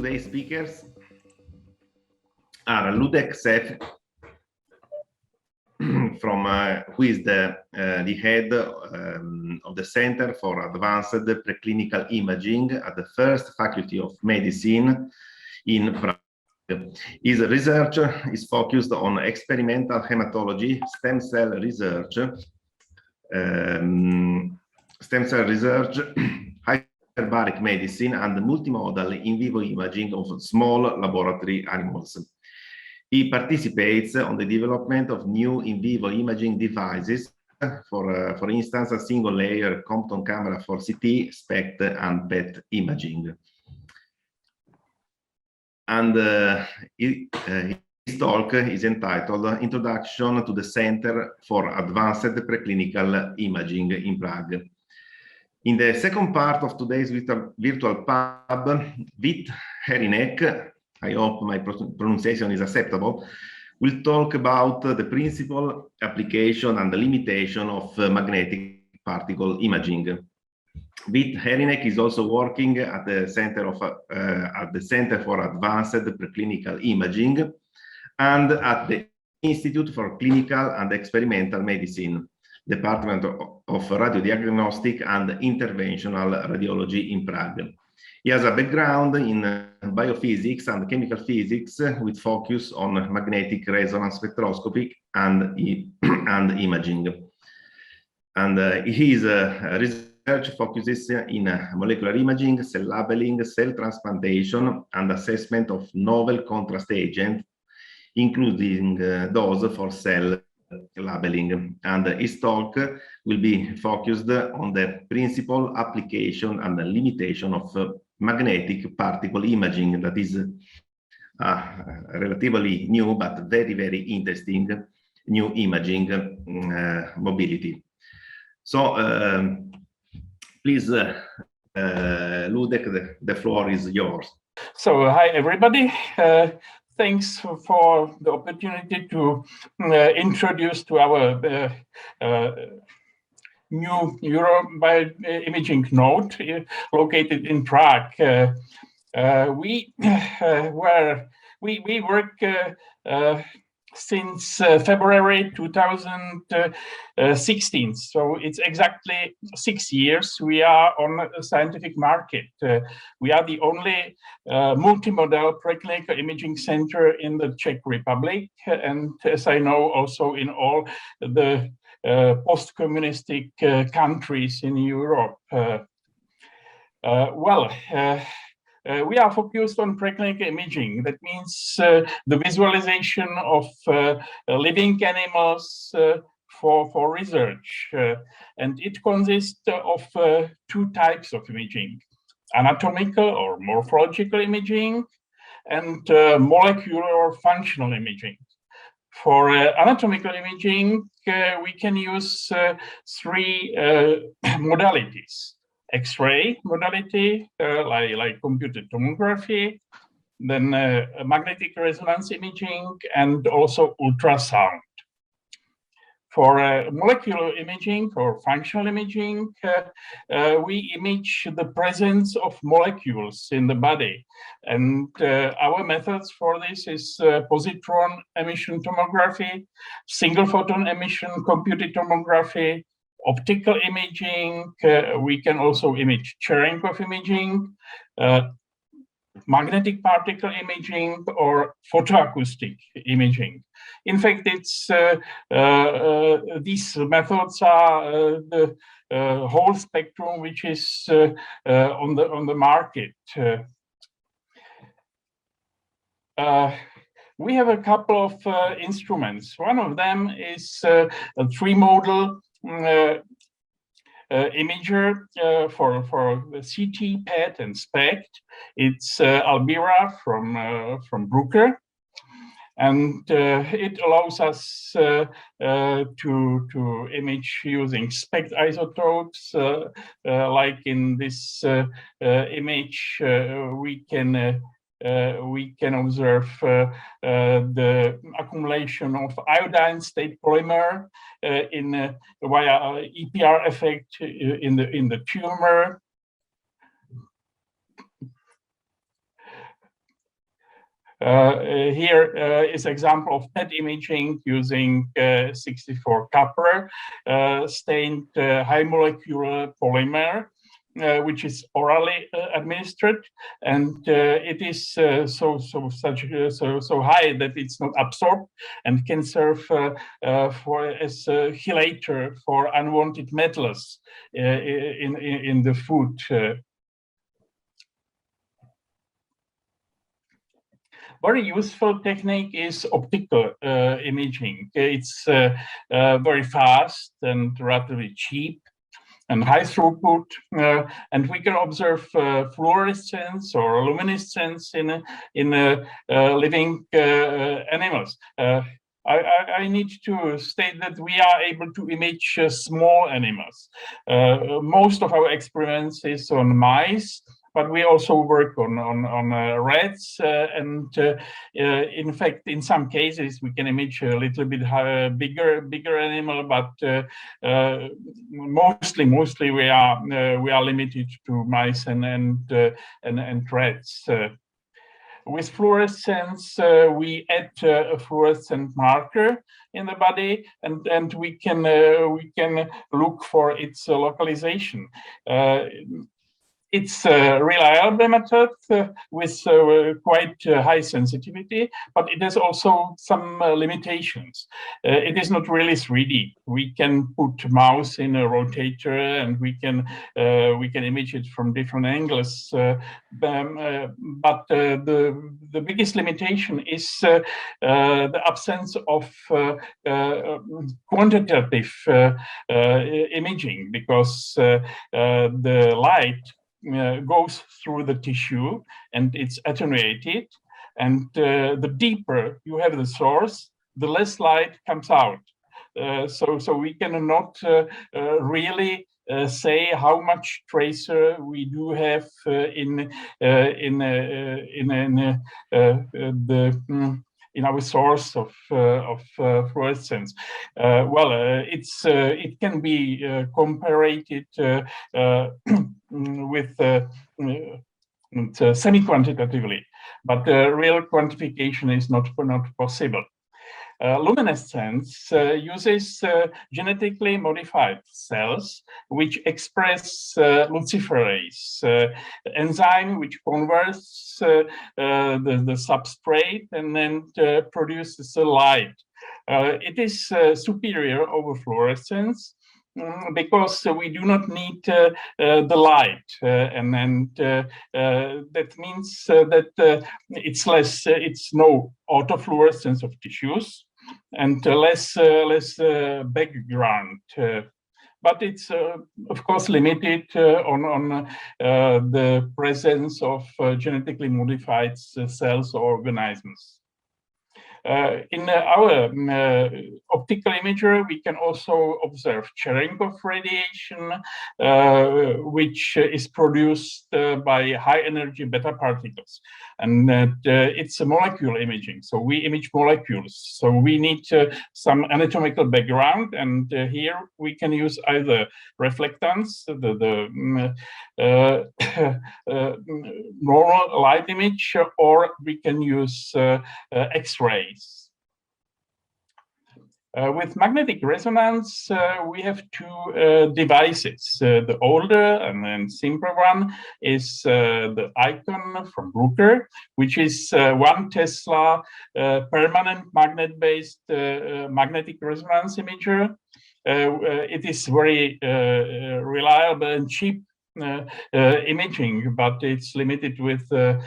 today's speakers are Ludek Sefc, who is the head of the Center for Advanced Preclinical Imaging at the First Faculty of Medicine in Prague. His research is focused on experimental hematology, stem cell research, hyperbaric medicine, and multimodal in vivo imaging of small laboratory animals. He participates on the development of new in vivo imaging devices, for instance, a single-layer Compton camera for CT, SPECT, and PET imaging. And his talk is entitled Introduction to the Center for Advanced Preclinical Imaging in Prague. In the second part of today's virtual pub, Vít Herynek, I hope my pronunciation is acceptable, will talk about the principal, application, and the limitation of magnetic particle imaging. Vít Herynek is also working at the Center for Advanced Preclinical Imaging and at the Institute for Clinical and Experimental Medicine, Department of Radiodiagnostic and Interventional Radiology in Prague. He has a background in biophysics and chemical physics with focus on magnetic resonance spectroscopy and imaging. And his research focuses in molecular imaging, cell labeling, cell transplantation, and assessment of novel contrast agents, including those for cell labeling. And his talk will be focused on the principal, application, and the limitation of magnetic particle imaging, that is relatively new but very, very interesting new imaging mobility. So please, Ludek, the floor is yours. So hi everybody. Thanks for the opportunity to introduce to our new Euro-BioImaging node located in Prague. We work since February 2016, so it's exactly 6 years we are on a scientific market. We are the only multimodal preclinical imaging center in the Czech Republic, and as I know, also in all the post-communistic countries in Europe. We are focused on preclinical imaging. That means the visualization of living animals for research. And it consists of two types of imaging: anatomical or morphological imaging and molecular or functional imaging. For anatomical imaging, we can use three modalities. X-ray modality, like computed tomography, then magnetic resonance imaging, and also ultrasound. For molecular imaging or functional imaging, we image the presence of molecules in the body. And our methods for this is positron emission tomography, single photon emission computed tomography, optical imaging. We can also image Cherenkov imaging, magnetic particle imaging, or photoacoustic imaging. In fact, it's these methods are the whole spectrum which is on the market. We have a couple of instruments. One of them is a three-modal imager for CT, PET, and SPECT. It's Albira from Bruker, and it allows us to image using SPECT isotopes. Like in this image, we can observe the accumulation of iodine state polymer via EPR effect in the tumor. Here is example of PET imaging using 64 copper stained high molecular polymer, which is orally administered, and it is so high that it's not absorbed and can serve as a chelator for unwanted metals in the food. Very useful technique is optical imaging. It's very fast and relatively cheap and high throughput, and we can observe fluorescence or luminescence in living animals. I need to state that we are able to image small animals. Most of our experiments is on mice, but we also work on rats, and in fact, in some cases, we can image a little bit bigger animal, but mostly we are limited to mice and rats. With fluorescence, we add a fluorescent marker in the body, and we can look for its localization. It's a reliable method with quite high sensitivity, but it has also some limitations. It is not really 3D. We can put mouse in a rotator, and we can image it from different angles. But the biggest limitation is the absence of quantitative imaging, because the light goes through the tissue and it's attenuated, and the deeper you have the source, the less light comes out. So we cannot really say how much tracer we do have in our source of fluorescence. It can be compared with semi-quantitatively, but real quantification is not possible. Luminescence uses genetically modified cells which express luciferase, enzyme which converts the substrate and then produces the light. It is superior over fluorescence, because we do not need the light, and that means that it's no autofluorescence of tissues and less background. But it's of course limited on the presence of genetically modified cells or organisms. In our optical imager, we can also observe Cherenkov radiation, which is produced by high energy beta particles. And it's a molecule imaging, so we image molecules. So we need some anatomical background, and here we can use either reflectance, the normal light image, or we can use X-rays. With magnetic resonance, we have two devices. The older and then simpler one is the Icon from Bruker, which is 1 Tesla permanent magnet-based magnetic resonance imager. It is very reliable and cheap imaging, but it's limited with the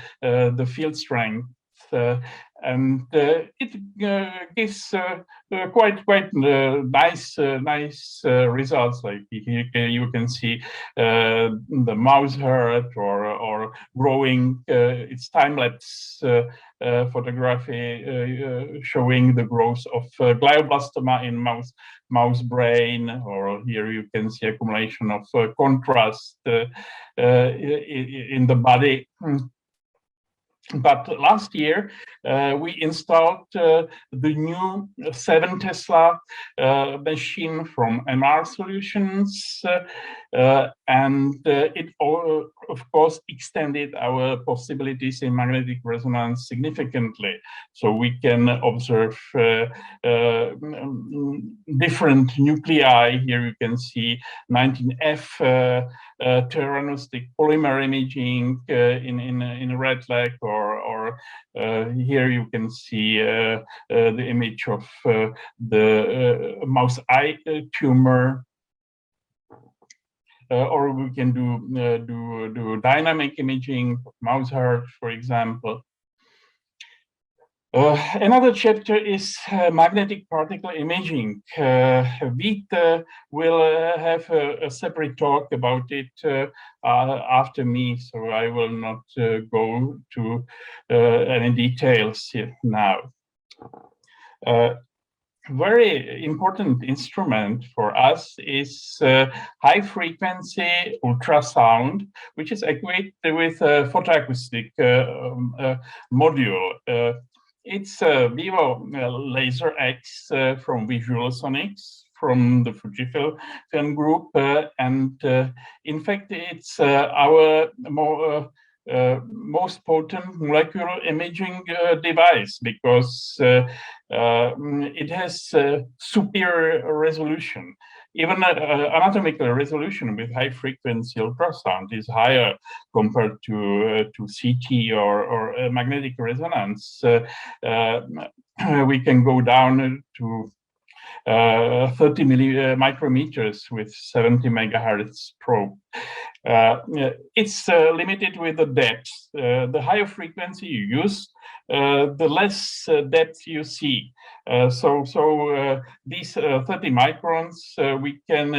field strength. And it gives quite nice results. Like here you can see the mouse heart or growing. It's time-lapse photography showing the growth of glioblastoma in mouse brain. Or here you can see accumulation of contrast in the body. But last year, we installed the new 7 Tesla machine from MR Solutions, and it of course extended our possibilities in magnetic resonance significantly. So we can observe different nuclei. Here you can see 19F theranostic polymer imaging in a red leg, or here you can see the image of the mouse eye tumor. Or we can do dynamic imaging, mouse heart, for example. Another chapter is magnetic particle imaging. Vít will have a separate talk about it after me, so I will not go to any details now. Very important instrument for us is high frequency ultrasound, which is equipped with a photoacoustic module. It's a Vivo Laser X from Visualsonics, from the Fujifilm group, and in fact, it's our most potent molecular imaging device, because it has superior resolution. Even anatomical resolution with high frequency ultrasound is higher compared to CT or magnetic resonance. We can go down to 30 micrometers with 70 megahertz probe. It's limited with the depth. The higher frequency you use, the less depth you see. So these 30 microns, we can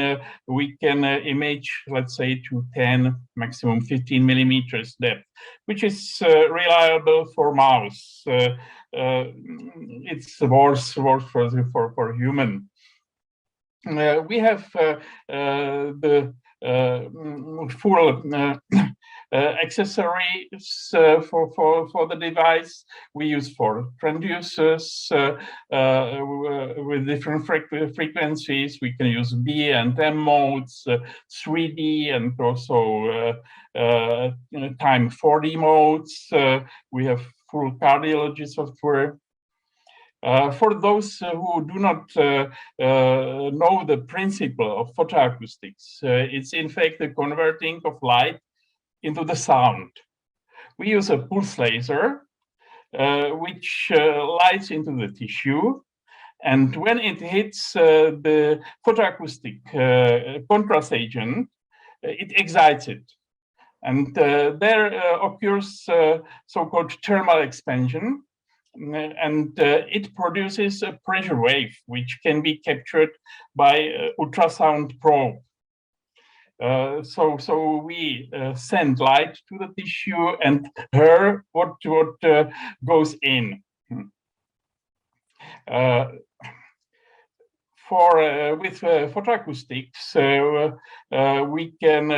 image, let's say, to 10, maximum 15 millimeters depth, which is reliable for mouse. It's worse for human. We have the full accessories for the device. We use 4 transducers with different frequencies. We can use B and M modes, 3D, and also time 4D modes. We have full cardiology software. For those who do not know the principle of photoacoustics, it's in fact the converting of light into the sound. We use a pulse laser, which lights into the tissue, and when it hits the photoacoustic contrast agent, it excites it. And there occurs so-called thermal expansion, and it produces a pressure wave, which can be captured by ultrasound probe. So we send light to the tissue and hear what goes in. With photoacoustics, we can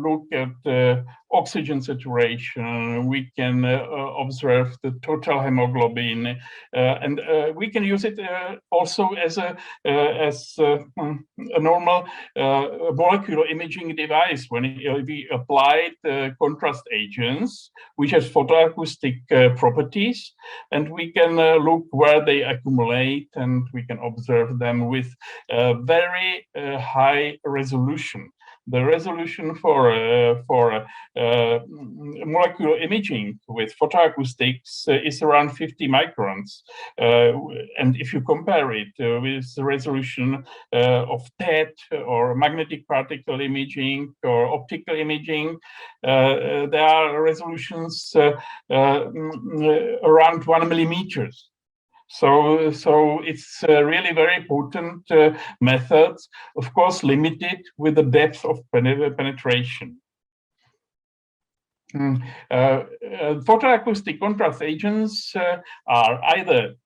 look at oxygen saturation. We can observe the total hemoglobin, and we can use it also as a normal molecular imaging device when we apply the contrast agents, which has photoacoustic properties, and we can look where they accumulate, and we can observe them with very high resolution. The resolution for molecular imaging with photoacoustics is around 50 microns. And if you compare it with the resolution of TET or magnetic particle imaging or optical imaging, there are resolutions around 1 millimeters. So it's really very potent methods, of course, limited with the depth of penetration. Photoacoustic contrast agents are either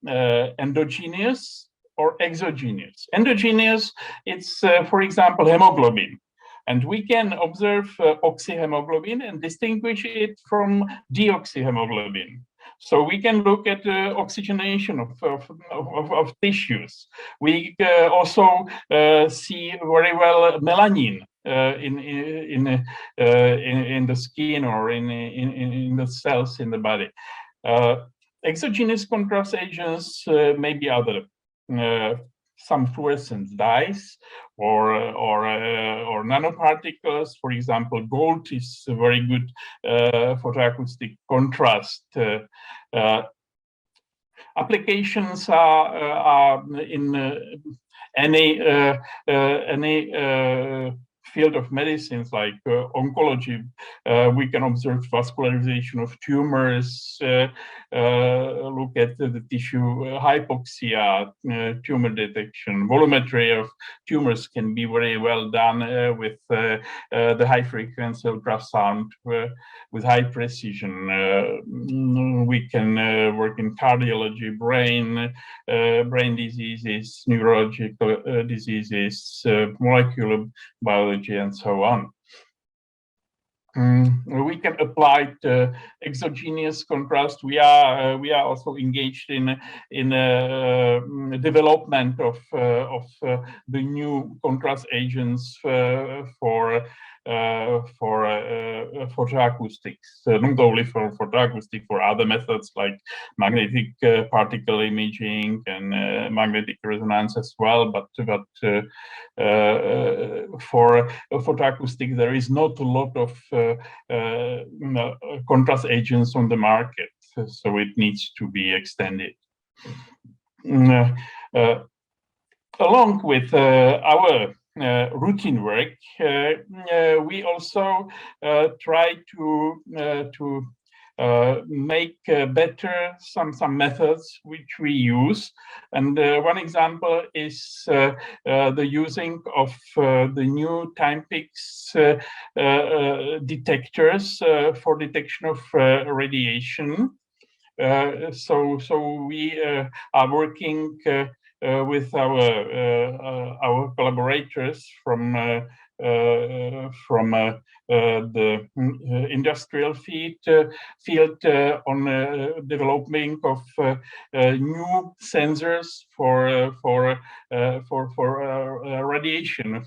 endogenous or exogenous. Endogenous, it's, for example, hemoglobin. And we can observe oxyhemoglobin and distinguish it from deoxyhemoglobin. So we can look at the oxygenation of tissues. We also see very well melanin in the skin or in the cells in the body. Exogenous contrast agents may be other. Some fluorescent dyes or nanoparticles. For example, gold is a very good photoacoustic contrast. Applications are in any field of medicines, like oncology. We can observe vascularization of tumors, look at the tissue hypoxia, tumor detection. Volumetry of tumors can be very well done with the high-frequency ultrasound with high precision. We can work in cardiology, brain diseases, neurological diseases, molecular biology, and so on. We can apply exogenous contrast. We are also engaged in development of the new contrast agents for photoacoustics, not only for photoacoustic, for other methods like magnetic particle imaging and magnetic resonance as well. But for photoacoustic, there is not a lot of contrast agents on the market, so it needs to be extended. Along with our routine work, we also try to make better some methods which we use, and one example is the using of the new Timepics detectors for detection of radiation. So we are working with our collaborators from the industrial field on developing of new sensors for radiation,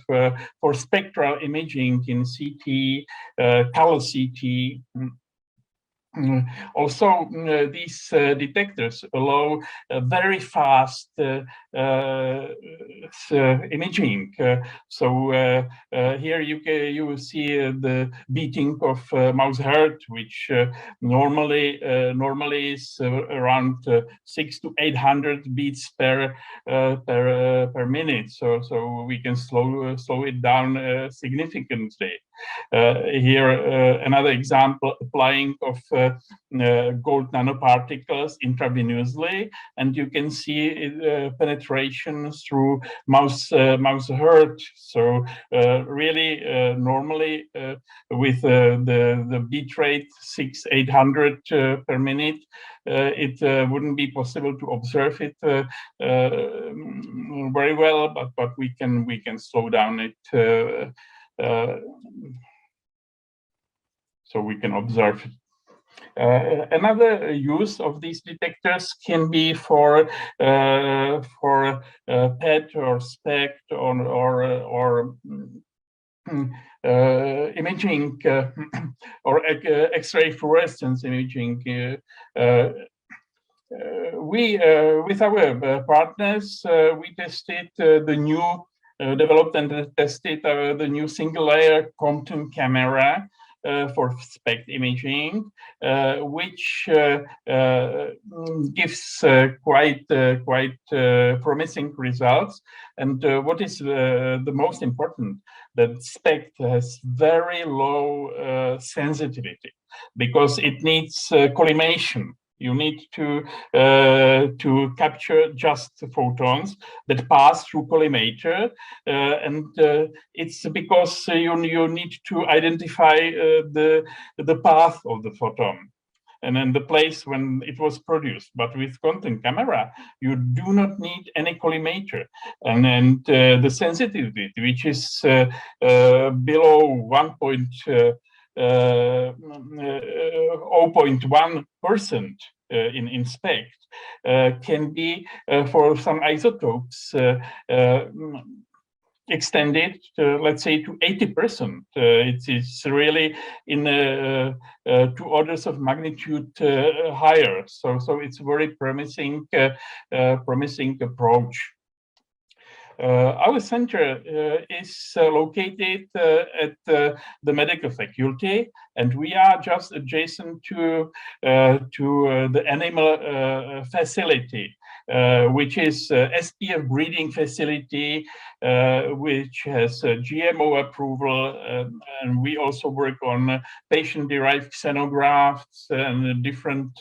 for spectral imaging in CT, color CT. Also, these detectors allow very fast imaging. So here you will see the beating of mouse heart, which normally is around 600 to 800 beats per minute. So we can slow it down significantly. Here another example, applying of gold nanoparticles intravenously, and you can see penetration through mouse heart. So really normally with the beat rate 600-800 per minute, it wouldn't be possible to observe it very well, but we can slow down it so we can observe it. Another use of these detectors can be for PET or SPECT or imaging or X-ray fluorescence imaging. We, with our partners, we tested the new, developed and tested the new single-layer Compton camera for SPECT imaging, which gives quite promising results. And what is the most important, that SPECT has very low sensitivity because it needs collimation. You need to capture just photons that pass through collimator, and it's because you need to identify the path of the photon and then the place when it was produced. But with content camera, you do not need any collimator, and then the sensitivity, which is below 0.1% in SPECT, can be for some isotopes extended to, let's say, to 80%. It's really in 2 orders of magnitude higher. So it's a very promising approach. Our center is located at the medical faculty, and we are just adjacent to the animal facility, which is SPF breeding facility, which has GMO approval, and we also work on patient-derived xenografts and different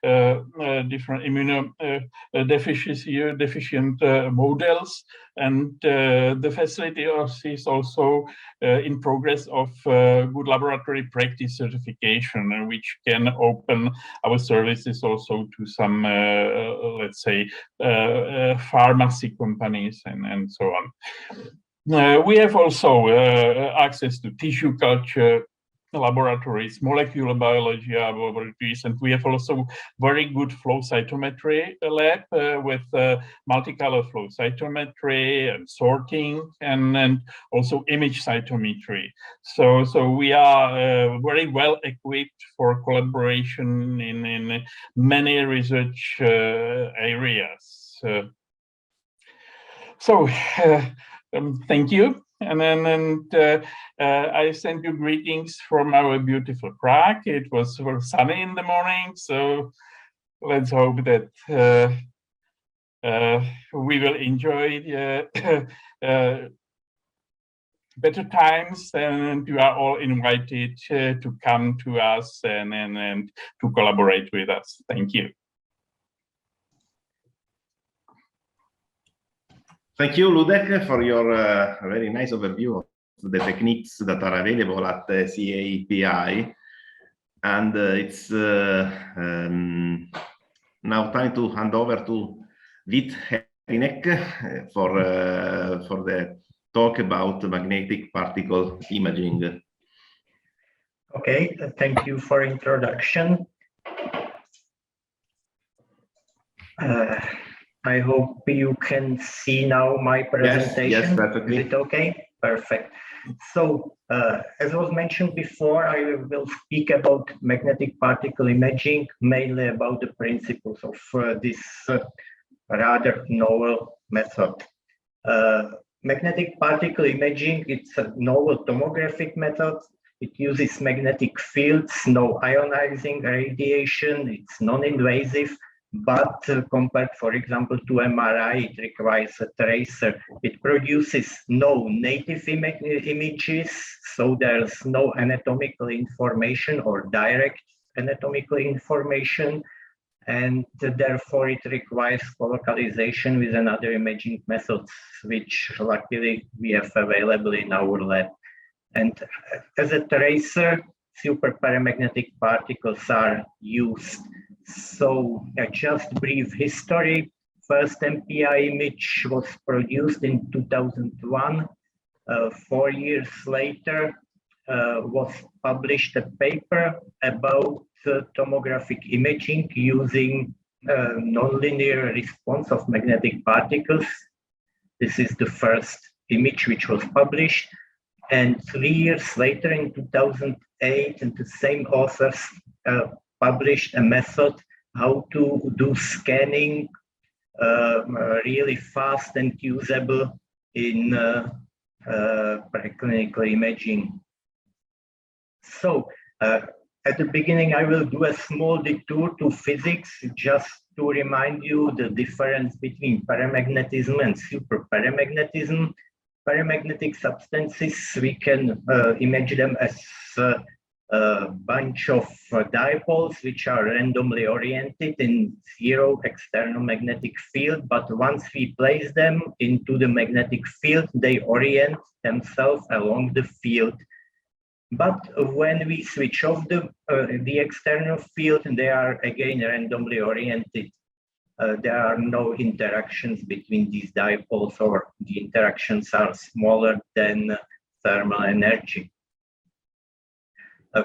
immunodeficient models. And the facility is also in progress of good laboratory practice certification, which can open our services also to some, let's say, pharmacy companies and so on. We have also access to tissue culture laboratories, molecular biology laboratories, and we have also very good flow cytometry lab with multicolor flow cytometry and sorting and also image cytometry. So we are very well equipped for collaboration in many research areas. Thank you. And I send you greetings from our beautiful Prague. It was very sunny in the morning, so let's hope that we will enjoy better times, and you are all invited to come to us and to collaborate with us. Thank you. Thank you, Ludek, for your very nice overview of the techniques that are available at CAPI. And it's now time to hand over to Vít Herynek for the talk about magnetic particle imaging. Okay, thank you for introduction. I hope you can see now my presentation. Yes, perfectly. Is it okay? Perfect. So, as was mentioned before, I will speak about magnetic particle imaging, mainly about the principles of this rather novel method. Magnetic particle imaging, it's a novel tomographic method. It uses magnetic fields, no ionizing radiation, it's non-invasive. But compared, for example, to MRI, it requires a tracer. It produces no native images, so there's no anatomical information or direct anatomical information, and therefore it requires colocalization with another imaging methods, which luckily we have available in our lab. And as a tracer, superparamagnetic particles are used. So just brief history. First MPI image was produced in 2001. 4 years later was published a paper about tomographic imaging using nonlinear response of magnetic particles. This is the first image which was published. And 3 years later, in 2008, and the same authors published a method how to do scanning really fast and usable in preclinical imaging. So at the beginning, I will do a small detour to physics just to remind you the difference between paramagnetism and superparamagnetism. Paramagnetic substances, we can imagine them as a bunch of dipoles which are randomly oriented in zero external magnetic field, but once we place them into the magnetic field, they orient themselves along the field. But when we switch off the external field, they are again randomly oriented. There are no interactions between these dipoles, or the interactions are smaller than thermal energy.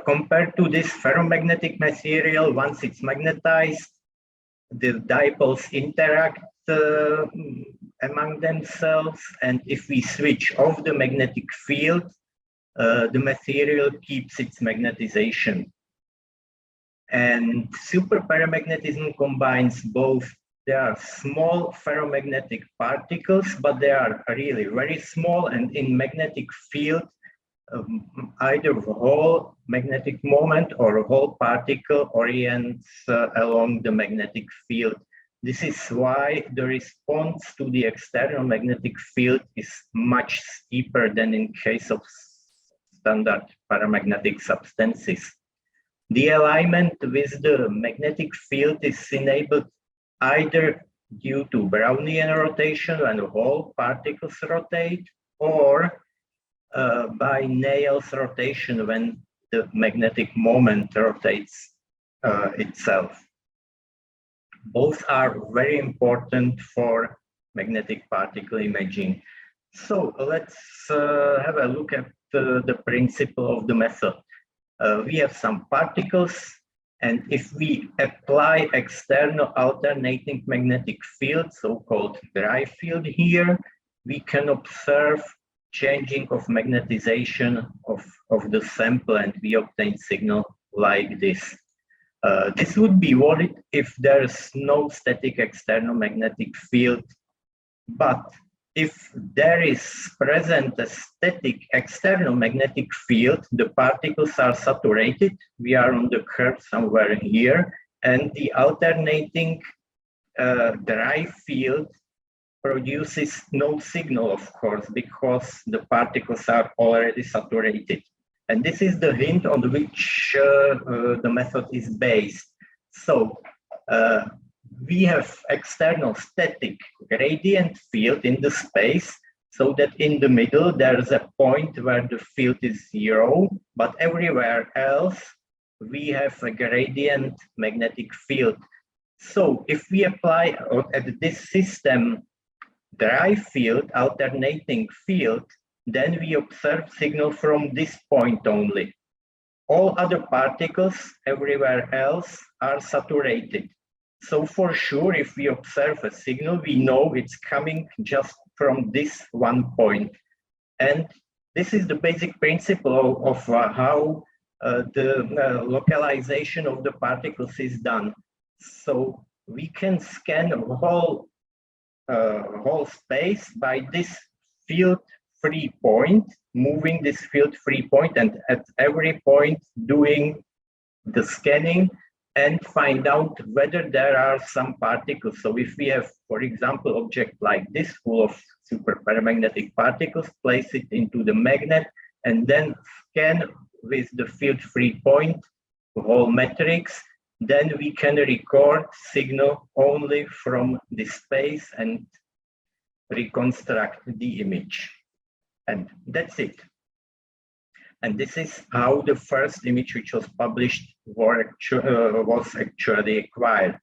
Compared to this ferromagnetic material, once it's magnetized, the dipoles interact among themselves, and if we switch off the magnetic field, the material keeps its magnetization. And superparamagnetism combines both. There are small ferromagnetic particles, but they are really very small, and in magnetic field, either whole magnetic moment or whole particle orients along the magnetic field. This is why the response to the external magnetic field is much steeper than in case of standard paramagnetic substances. The alignment with the magnetic field is enabled either due to Brownian rotation when whole particles rotate, or by Nail's rotation when the magnetic moment rotates itself. Both are very important for magnetic particle imaging. So let's have a look at the principle of the method. We have some particles, and if we apply external alternating magnetic field, so-called dry field here, we can observe changing of magnetization of the sample, and we obtain signal like this. This would be valid if there is no static external magnetic field, but if there is present a static external magnetic field, the particles are saturated. We are on the curve somewhere here, and the alternating dry field produces no signal, of course, because the particles are already saturated. And this is the hint on which the method is based. So we have external static gradient field in the space, so that in the middle there's a point where the field is 0, but everywhere else we have a gradient magnetic field. So if we apply at this system dry field, alternating field, then we observe signal from this point only. All other particles everywhere else are saturated. So for sure, if we observe a signal, we know it's coming just from this one point. And this is the basic principle of how the localization of the particles is done. So we can scan a whole space by this field free point, moving this field free point, and at every point doing the scanning and find out whether there are some particles. So if we have, for example, object like this full of superparamagnetic particles, place it into the magnet and then scan with the field free point the whole matrix, then we can record signal only from this space and reconstruct the image. And that's it. And this is how the first image, which was published, was actually acquired.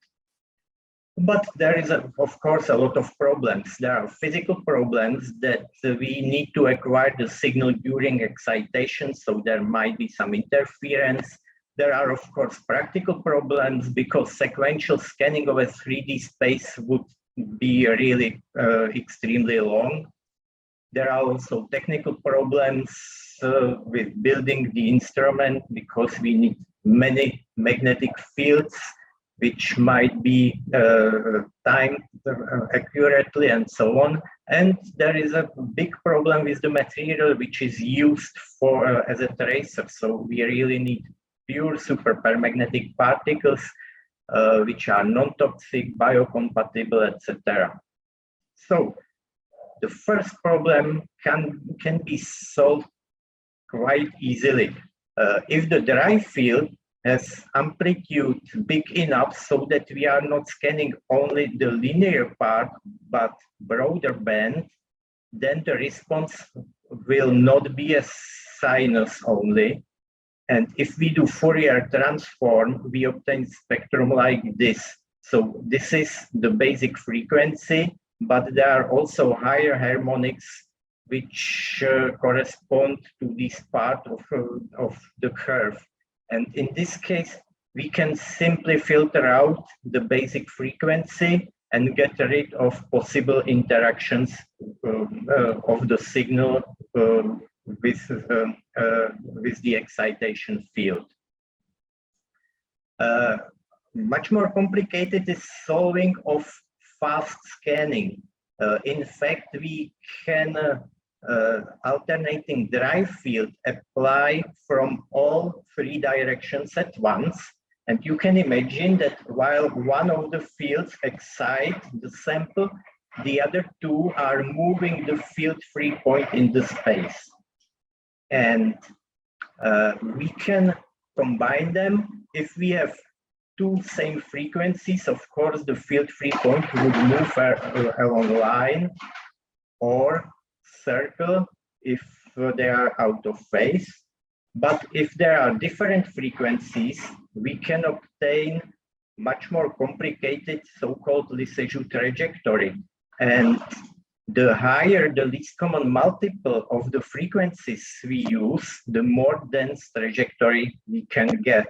But there is, of course, a lot of problems. There are physical problems that we need to acquire the signal during excitation, so there might be some interference. There are, of course, practical problems because sequential scanning of a 3D space would be really extremely long. There are also technical problems with building the instrument because we need many magnetic fields which might be timed accurately and so on. And there is a big problem with the material which is used for as a tracer. So we really need pure superparamagnetic particles which are non-toxic, biocompatible, etc. So the first problem can be solved quite easily. If the dry field has amplitude big enough so that we are not scanning only the linear part, but broader band, then the response will not be a sinus only. And if we do Fourier transform, we obtain spectrum like this. So this is the basic frequency, but there are also higher harmonics which correspond to this part of the curve. And in this case, we can simply filter out the basic frequency and get rid of possible interactions of the signal with the excitation field. Much more complicated is solving of fast scanning. In fact, we can alternating drive field apply from all three directions at once. And you can imagine that while one of the fields excites the sample, the other two are moving the field free point in the space. And we can combine them. If we have two same frequencies, of course, the field free point would move along line or circle if they are out of phase. But if there are different frequencies, we can obtain much more complicated so-called Lissajous trajectory. And the higher the least common multiple of the frequencies we use, the more dense trajectory we can get.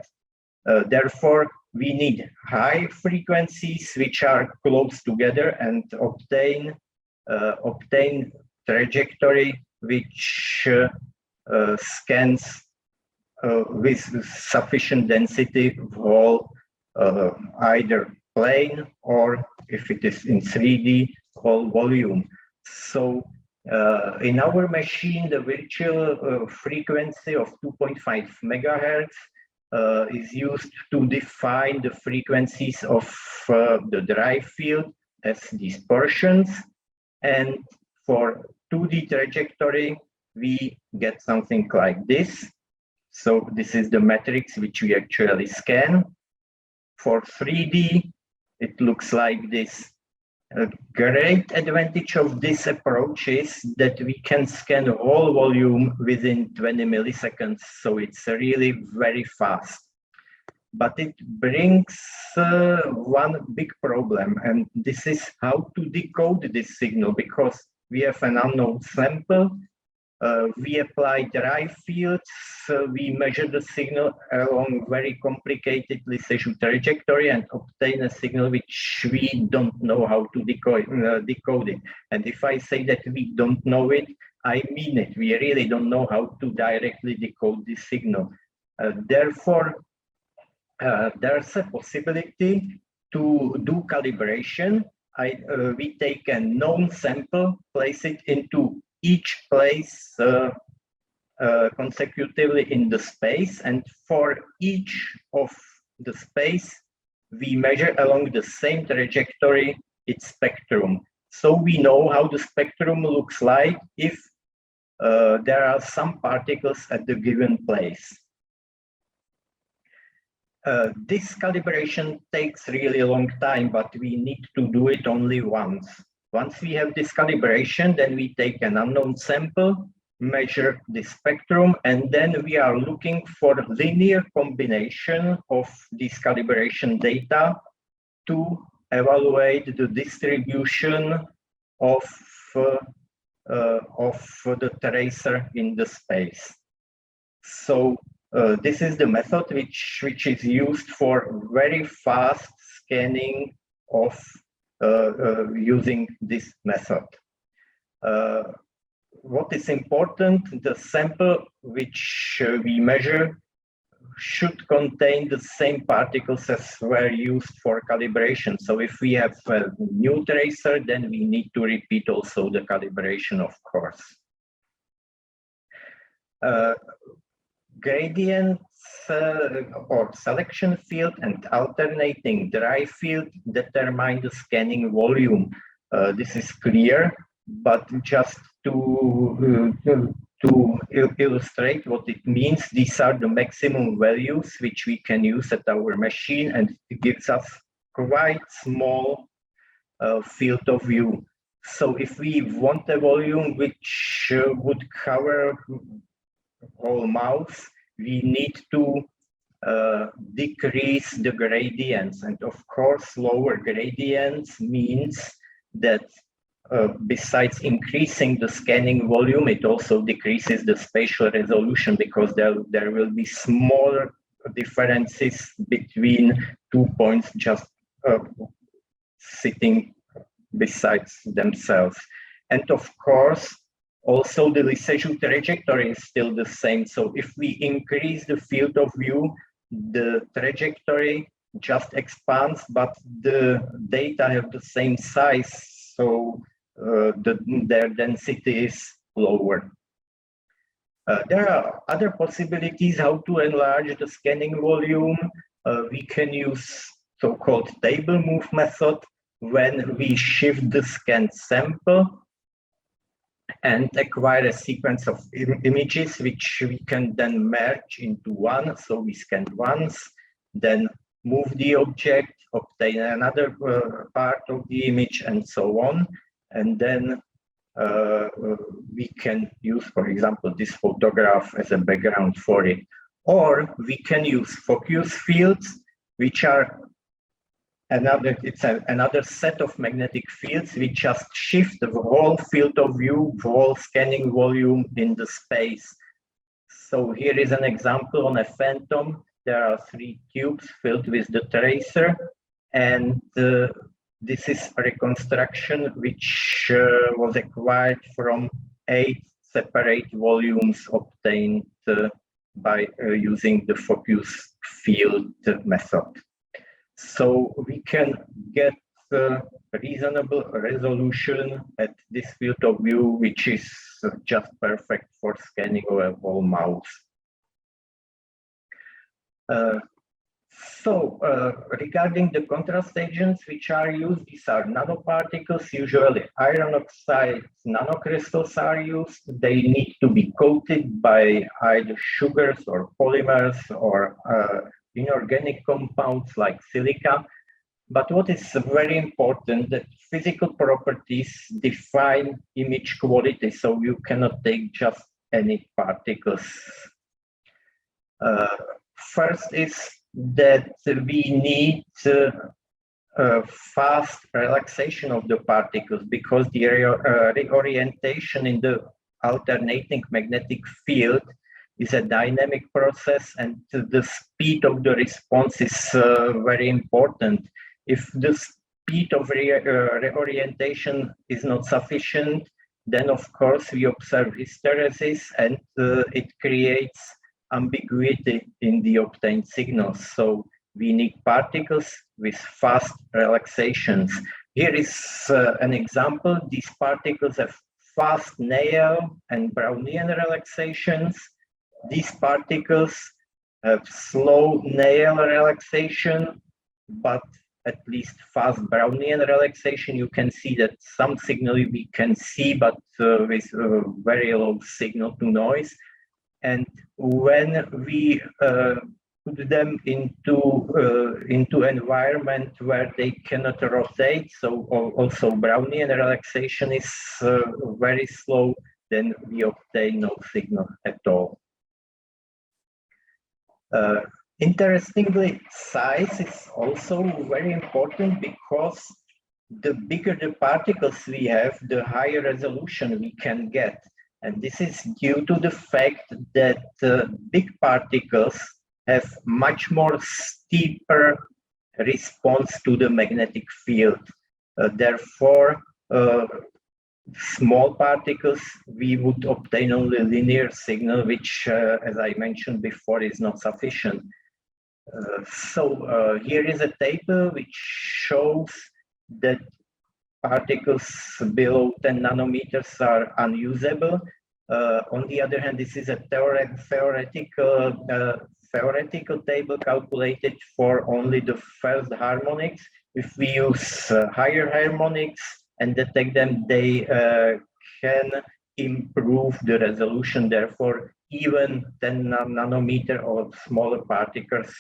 Therefore, we need high frequencies which are close together and obtain trajectory which scans with sufficient density whole either plane or, if it is in 3D, whole volume. So in our machine, the virtual frequency of 2.5 megahertz is used to define the frequencies of the drive field as dispersions. And for 2D trajectory, we get something like this. So this is the matrix which we actually scan. For 3D, it looks like this. A great advantage of this approach is that we can scan the whole volume within 20 milliseconds. So it's really very fast. But it brings one big problem, and this is how to decode this signal, because we have an unknown sample. We apply drive fields, we measure the signal along very complicated Lissajous trajectory and obtain a signal which we don't know how to decode it. And if I say that we don't know it, I mean it. We really don't know how to directly decode this signal. Therefore, there's a possibility to do calibration. We take a known sample, place it into each place consecutively in the space, and for each of the space we measure along the same trajectory its spectrum. So we know how the spectrum looks like if there are some particles at the given place. This calibration takes really a long time, but we need to do it only once. Once we have this calibration, then we take an unknown sample, measure the spectrum, and then we are looking for linear combination of this calibration data to evaluate the distribution of the tracer in the space. So this is the method which is used for very fast scanning of using this method. What is important, the sample which we measure should contain the same particles as were used for calibration. So if we have a new tracer, then we need to repeat also the calibration, of course. Gradients or selection field and alternating drive field determine the scanning volume. This is clear, but just to illustrate what it means, these are the maximum values which we can use at our machine, and it gives us quite small field of view. So if we want a volume which would cover whole mouse, we need to decrease the gradients. And of course, lower gradients means that besides increasing the scanning volume, it also decreases the spatial resolution, because there will be smaller differences between 2 points just sitting besides themselves. And of course, also the Lissajous trajectory is still the same. So if we increase the field of view, the trajectory just expands, but the data have the same size, so their density is lower. There are other possibilities how to enlarge the scanning volume. We can use so-called table move method when we shift the scanned sample and acquire a sequence of images which we can then merge into one. So we scan once, then move the object, obtain another part of the image, and so on. And then we can use, for example, this photograph as a background for it. Or we can use focus fields, which are another set of magnetic fields which just shift the whole field of view, the whole scanning volume in the space. So here is an example on a phantom. There are 3 tubes filled with the tracer, and this is a reconstruction which was acquired from 8 separate volumes obtained by using the focus field method. So we can get reasonable resolution at this field of view, which is just perfect for scanning of a whole mouse. Regarding the contrast agents which are used, these are nanoparticles, usually iron oxide nanocrystals are used. They need to be coated by either sugars or polymers or inorganic compounds like silica. But what is very important, that physical properties define image quality, so you cannot take just any particles. First is that we need fast relaxation of the particles, because the reorientation in the alternating magnetic field is a dynamic process, and the speed of the response is very important. If the speed of reorientation is not sufficient, then of course we observe hysteresis, and it creates ambiguity in the obtained signals. So we need particles with fast relaxations. Here is an example. These particles have fast Néel and Brownian relaxations. These particles have slow Néel relaxation, but at least fast Brownian relaxation. You can see that some signal we can see, but with very low signal to noise. And when we put them into environment where they cannot rotate, so also Brownian relaxation is very slow, then we obtain no signal at all. Interestingly, size is also very important, because the bigger the particles we have, the higher resolution we can get. And this is due to the fact that big particles have much more steeper response to the magnetic field. Therefore, small particles, we would obtain only linear signal, which, as I mentioned before, is not sufficient. Here is a table which shows that particles below 10 nanometers are unusable. On the other hand, this is a theoretical table calculated for only the first harmonics. If we use higher harmonics and detect them, they can improve the resolution. Therefore, even 10 nanometer or smaller particles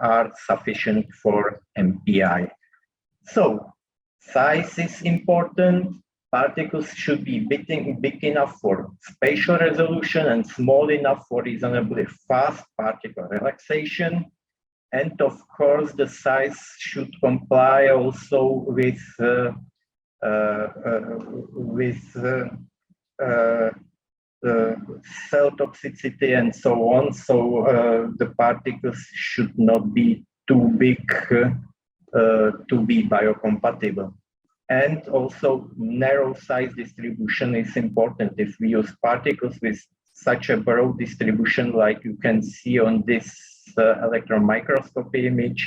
are sufficient for MPI. So, size is important. Particles should be big enough for spatial resolution and small enough for reasonably fast particle relaxation. And of course, the size should comply also with cell toxicity and so on. So the particles should not be too big to be biocompatible. And also narrow size distribution is important. If we use particles with such a broad distribution, like you can see on this electron microscopy image,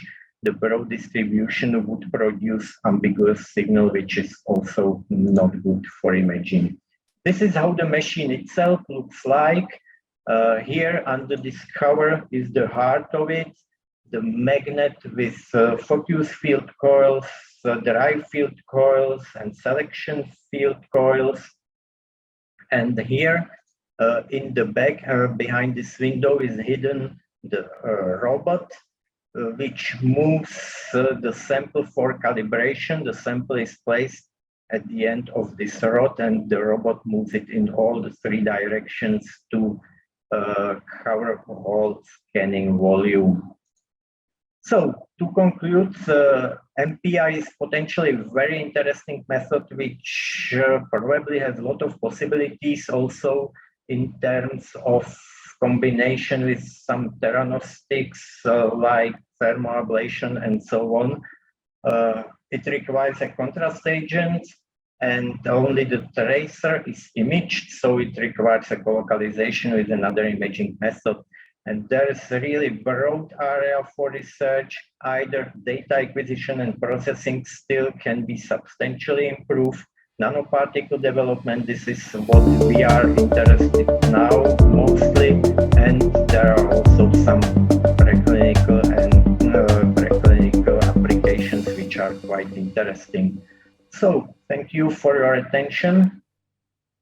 the broad distribution would produce ambiguous signal, which is also not good for imaging. This is how the machine itself looks like. Here under this cover is the heart of it, the magnet with focus field coils, derive field coils, and selection field coils. And here in the back, behind this window, is hidden the robot, which moves the sample for calibration. The sample is placed at the end of this rod, and the robot moves it in all the three directions to cover all scanning volume. So to conclude, MPI is potentially a very interesting method, which probably has a lot of possibilities also in terms of combination with some theranostics like thermoablation and so on. It requires a contrast agent, and only the tracer is imaged, so it requires a colocalization with another imaging method. And there is a really broad area for research. Either data acquisition and processing still can be substantially improved. Nanoparticle development, this is what we are interested in now mostly, and there are also some preclinical and preclinical applications which are quite interesting. So thank you for your attention.